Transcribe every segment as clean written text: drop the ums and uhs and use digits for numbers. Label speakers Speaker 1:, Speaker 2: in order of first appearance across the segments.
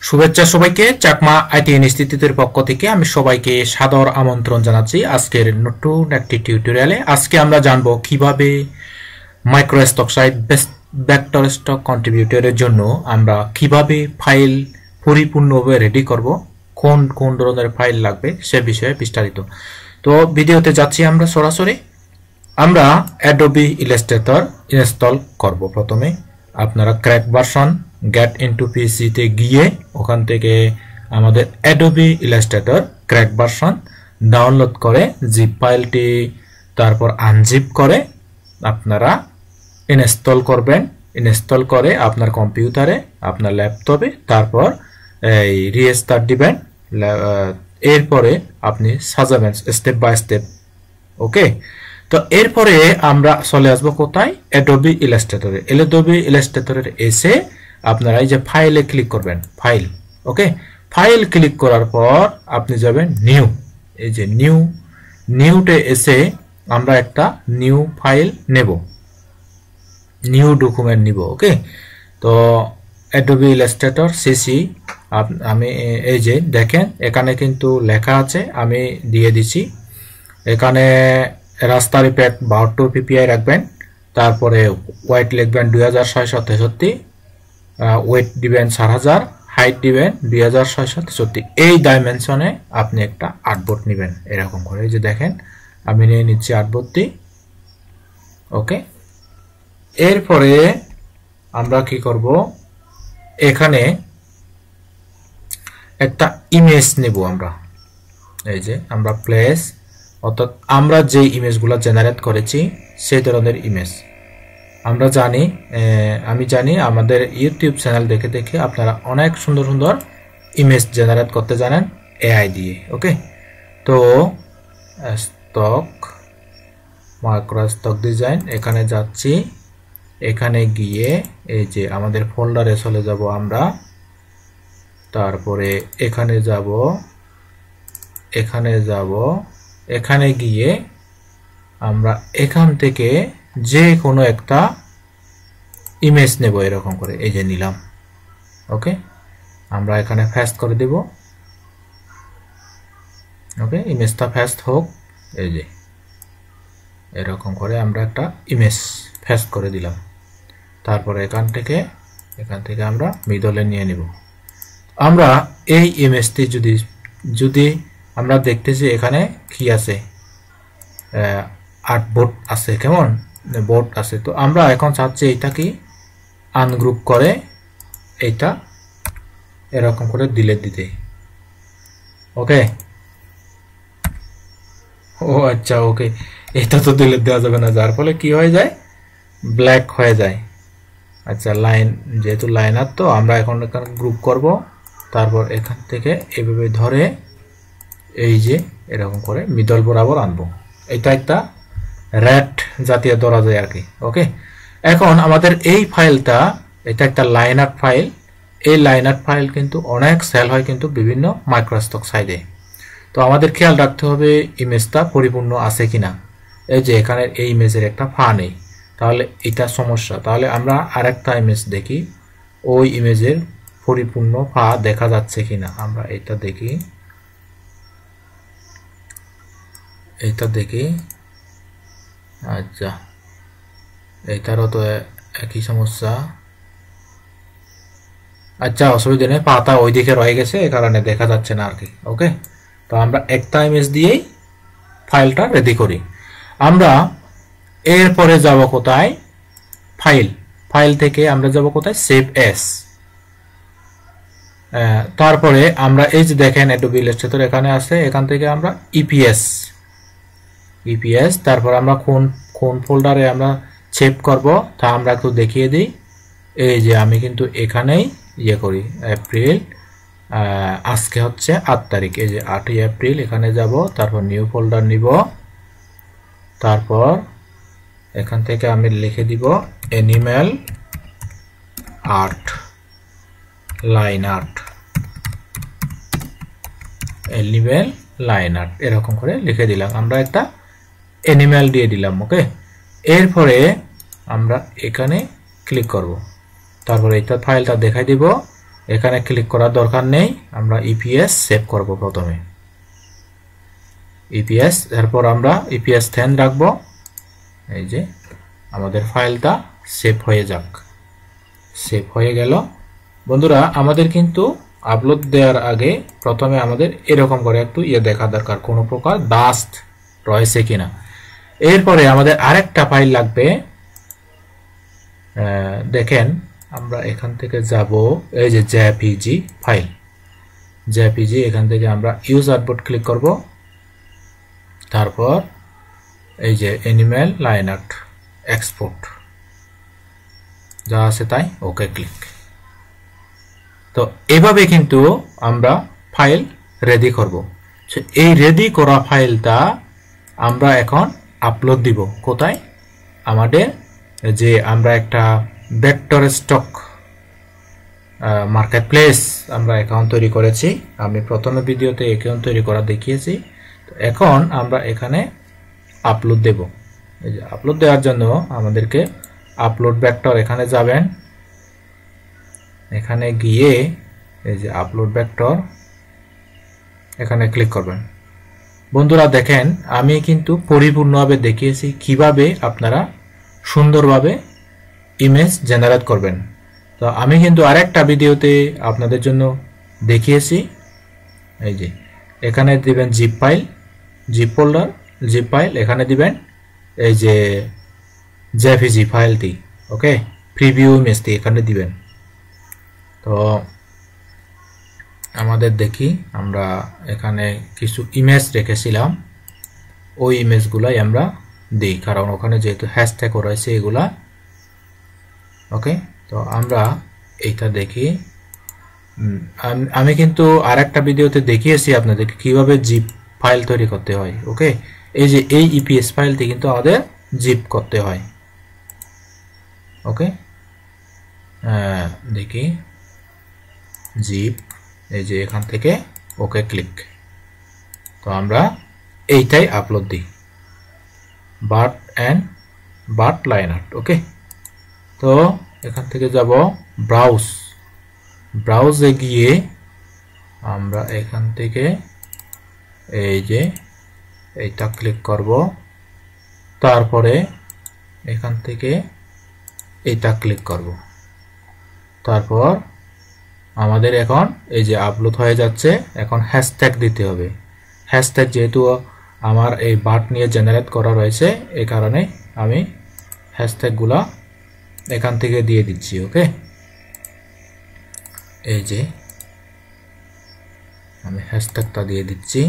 Speaker 1: শুভেচ্ছা সবাইকে। চাকমা আইটি ইনস্টিটিউটের পক্ষ থেকে আমি সবাইকে সাদর আমন্ত্রণ জানাচ্ছি আজকের নতুন একটি টিউটোরিয়ালে। আজকে আমরা জানব কিভাবে micro stock site vector stock কন্ট্রিবিউটরের জন্য আমরা কিভাবে ফাইল পরিপূর্ণভাবে রেডি করব, কোন কোন ধরনের ফাইল লাগবে সে বিষয়ে বিস্তারিত। তো ভিডিওতে যাচ্ছি আমরা সরাসরি। আমরা অ্যাডোবি ইলাস্ট্রেটর ইনস্টল করব। প্রথমে আপনারা ক্র্যাক ভার্সন গেট ইনটু পিসি তে গিয়ে ওখান থেকে আমাদের Adobe Illustrator crack version download করে জিপ ফাইলটি তারপর আনজিপ করে আপনারা ইনস্টল করবেন। ইনস্টল করে আপনার কম্পিউটারে, আপনার ল্যাপটপে, তারপর এই রিস্টার্ট দিবেন। এরপরে আপনি সাজাবেন স্টেপ বাই স্টেপ। ওকে, তো এরপরে আমরা চলে আসবো কোথায়? অ্যাডোবি ইলাস্ট্রেটরে। অ্যাডোবি ইলাস্ট্রেটরে এসে আপনারা এই যে ফাইলে ক্লিক করবেন, ফাইল। ওকে, ফাইল ক্লিক করার পর আপনি যাবেন নিউ। এই যে নিউতে এসে আমরা একটা নিউ ফাইল নেব, নিউ ডকুমেন্ট নিব। ওকে, তো অ্যাডোবি ইলাস্ট্রেটর সিসি আমি এই যে দেখেন এখানে কিন্তু লেখা আছে, আমি দিয়ে দিছি। এখানে রাস্তার ইফেক্ট 72 পিপিআই রাখবেন, তারপরে ওয়েট লিখবেন 2663, ওয়েট দিবেন 4000, হাইট দিবেন 2663। এই ডাইমেনশনে আপনি একটা আর্টবোর্ড নেবেন এরকম করে। এই যে দেখেন আমি নিয়ে নিচ্ছি আর্টবোর্ডটি। ওকে, এরপরে আমরা কি করব, এখানে একটা ইমেজ নেব আমরা। এই যে আমরা প্লেস, অর্থাৎ আমরা যে ইমেজগুলো জেনারেট করেছি সেই ধরনের ইমেজ আমরা জানি। আমি জানি আমাদের ইউটিউব চ্যানেল দেখে দেখে আপনারা অনেক সুন্দর সুন্দর ইমেজ জেনারেট করতে জানেন এআই দিয়ে। ওকে, তো স্টক মাইক্রো স্টক ডিজাইন এখানে যাচ্ছি। এখানে গিয়ে এই যে আমাদের ফোল্ডারে চলে যাব আমরা, তারপরে এখানে যাব, এখানে গিয়ে আমরা এখান থেকে যে কোনো একটা ইমেজ নেব এরকম করে। এই যে নিলাম। ওকে, আমরা এখানে ফাস্ট করে দেব। ওকে, ইমেজটা ফাস্ট হোক। এই যে এরকম করে আমরা একটা ইমেজ ফাস্ট করে দিলাম। তারপরে এখান থেকে আমরা মিডলে নিয়ে নিব। আমরা এই ইমেজটি যদি আমরা দেখতেছি এখানে কি আছে, আর্টবোর্ড আছে, কেমন বোর্ড আছে। তো আমরা এখন চাচ্ছি এইটা কি আনগ্রুপ করে এইটা এরকম করে ডিলিট দিতে। ওকে, ও আচ্ছা, ওকে, এটা তো ডিলিট দেওয়া যাবে না, যার ফলে কি হয়ে যায়, ব্ল্যাক হয়ে যায়। আচ্ছা, লাইন, যেহেতু লাইনার তো আমরা এখন এখানে গ্রুপ করব। তারপর এখান থেকে এভাবে ধরে এই যে এরকম করে মিডল বরাবর আনবো। এটা একটা র্যাট জাতীয় ধরা যায় আর কি। ওকে, এখন আমাদের এই ফাইলটা, এটা একটা লাইন আর্ট ফাইল। এই লাইন আর্ট ফাইল কিন্তু অনেক সেল হয় কিন্তু বিভিন্ন মাইক্রোস্টক সাইটে। তো আমাদের খেয়াল রাখতে হবে ইমেজটা পরিপূর্ণ আছে কিনা। এই যে এখানে এই ইমেজের একটা ফা নেই, তাহলে এটা সমস্যা। তাহলে আমরা আরেকটা ইমেজ দেখি, ওই ইমেজের পরিপূর্ণ ফা দেখা যাচ্ছে কিনা। আমরা এটা দেখি, আচ্ছা, এটারও তো একই সমস্যা। আচ্ছা, অসুবিধা নেই, পাতা ওইদিকে রয়ে গেছে, এ কারণে দেখা যাচ্ছে না আর কি। ওকে, তো আমরা একটা ইমেজ দিয়েই ফাইলটা রেডি করি। আমরা এরপরে যাব কোথায়, ফাইল থেকে আমরা যাব কোথায়, সেভ এস। তারপরে আমরা এই যে দেখেন অ্যাডোবি ইলাস্ট্রেটর এখানে আছে, এখান থেকে আমরা ইপিএস, তারপর আমরা কোন ফোল্ডারে আমরা সেভ করব তা আমরা একটু দেখিয়ে দিই। এই যে আমি কিন্তু এখানেই ইয়ে করি, এপ্রিল, আজকে হচ্ছে 8 তারিখ। এই যে 8ই এপ্রিল, এখানে যাব, তারপর নিউ ফোল্ডার নিব, তারপর এখান থেকে আমি লিখে দিব animal art, line art, animal line art এরকম করে লিখে দিলাম। আমরা একটা অ্যানিম্যাল দিয়ে দিলাম। ওকে, এরপরে আমরা এখানে ক্লিক করব, তারপরে এটা ফাইলটা দেখাই দিব। এখানে ক্লিক করার দরকার নেই, আমরা ইপিএস সেভ করব প্রথমে। ইপিএস, এরপর আমরা ইপিএস 10 রাখবো। এই যে আমাদের ফাইলটা সেভ হয়ে যাক। সেভ হয়ে গেল। বন্ধুরা, আমাদের কিন্তু আপলোড দেওয়ার আগে প্রথমে আমাদের এরকম করে একটু দেখা দরকার, কোনো প্রকার ডাস্ট রয়েছে কিনা। এরপরে আমাদের আরেকটা ফাইল লাগবে। দেখেন, আমরা এখান থেকে যাব, এই যে জেপিজি ফাইল, জেপিজি, এখান থেকে আমরা ইউজ আর্টবোর্ড ক্লিক করব। তারপর এই যে অ্যানিমেল লাইন আর্ট এক্সপোর্ট যা আছে তাই ওকে ক্লিক। তো এভাবে কিন্তু আমরা ফাইল রেডি করব। এই রেডি করা ফাইলটা আমরা এখন আপলোড দিব কোথায়? আমাদের যে আমরা একটা ভেক্টর স্টক মার্কেট প্লেস আমরা অ্যাকাউন্ট তৈরি করেছি। আমি প্রথমে ভিডিওতে অ্যাকাউন্ট তৈরি করা দেখিয়েছি। তো এখন আমরা এখানে আপলোড দেব। এই যে আপলোড দেওয়ার জন্য আমাদেরকে আপলোড ভেক্টর, এখানে যাবেন, এখানে গিয়ে এই যে আপলোড ভেক্টর এখানে ক্লিক করবেন। বন্ধুরা দেখেন, আমি কিন্তু পরিপূর্ণভাবে দেখিয়েছি কিভাবে আপনারা সুন্দরভাবে ইমেজ জেনারেট করবেন। তো আমি কিন্তু আরেকটা ভিডিওতে আপনাদের জন্য দেখিয়েছি। এই যে এখানে দিবেন zip file, zip folder, zip file, এখানে দিবেন এই যে জেপিজি ফাইলটি, ওকে, প্রিভিউ ইমেজটি এখানে দিবেন। তো আমাদের দেখি, আমরা এখানে কিছু ইমেজ রেখেছিলাম, ওই ইমেজগুলাই আমরা দিই, কারণ ওখানে যেহেতু হ্যাশট্যাগ রয়েছে এগুলা, ওকে। তো আমরা এইটা দেখি। আমি কিন্তু আরেকটা ভিডিওতে দেখিয়েছি আপনাদেরকে কিভাবে জিপ ফাইল তৈরি করতে হয়, ওকে। এই যে এই ইপিএস ফাইলটি কিন্তু আমাদের জিপ করতে হয়, ওকে। দেখি জিপ, এই যে এখান থেকে ওকে ক্লিক। তো আমরা এইটাই আপলোড দিই, বাট লাইন আর্ট, ওকে। তো এখান থেকে যাব ব্রাউজে গিয়ে আমরা এখান থেকে এই যে এইটা ক্লিক করব। তারপরে এখান থেকে এইটা ক্লিক করব। তারপর আমাদের এখন এই যে আপলোড হয়ে যাচ্ছে। এখন হ্যাশট্যাগ দিতে হবে। হ্যাশট্যাগ যেহেতু আমার এই বাট নিয়ে জেনারেট করা রয়েছে, এই কারণে আমি হ্যাশট্যাগুলা এখান থেকে দিয়ে দিচ্ছি, ওকে। এই যে আমি হ্যাশট্যাগটা দিয়ে দিচ্ছি,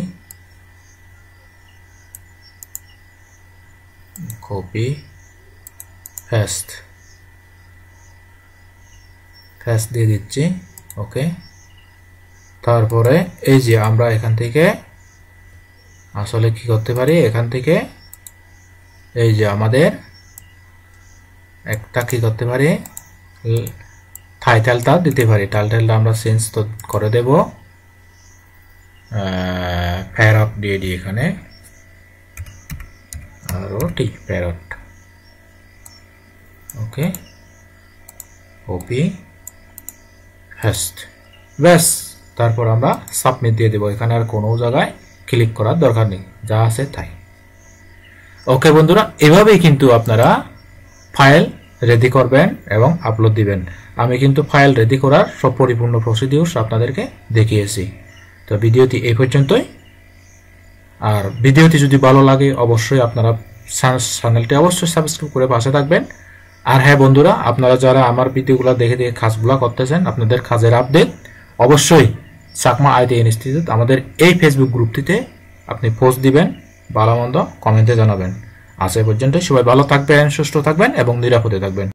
Speaker 1: কপি পেস্ট দিয়ে দিচ্ছি, ওকে। তারপরে এই যে আমরা এখান থেকে আসলে কি করতে পারি, এখান থেকে এই যে আমাদের একটা কি করতে পারি, টাইটেলটা দিতে পারি। টাইটেলটা আমরা চেঞ্জ করে দেব, প্যারট দিয়ে দিই এখানে, প্যারট, ওকে, কপি পেস্ট, ব্যাস। তারপর আমরা সাবমিট দিয়ে দেব। এখানে আর কোনো জায়গায় ক্লিক করার দরকার নেই, যা আছে তাই, ওকে। বন্ধুরা, এভাবেই কিন্তু আপনারা ফাইল রেডি করবেন এবং আপলোড দিবেন। আমি কিন্তু ফাইল রেডি করার সব পরিপূর্ণ প্রসিডিউর আপনাদেরকে দেখিয়েছি। তো ভিডিওটি এই পর্যন্তই। আর ভিডিওটি যদি ভালো লাগে অবশ্যই আপনারা চ্যানেলটি অবশ্যই সাবস্ক্রাইব করে পাশে থাকবেন। আর হ্যাঁ বন্ধুরা, আপনারা যারা আমার ভিডিওগুলো দেখে কাজগুলো করতেছেন, আপনাদের কাজের আপডেট অবশ্যই চাকমা আইটি ইনস্টিটিউট আমাদের এই ফেসবুক গ্রুপটিতে আপনি পোস্ট দিবেন, ভালো মন্দ কমেন্টে জানাবেন। আজ এই পর্যন্ত, সবাই ভালো থাকবেন, সুস্থ থাকবেন এবং নিরাপদে থাকবেন।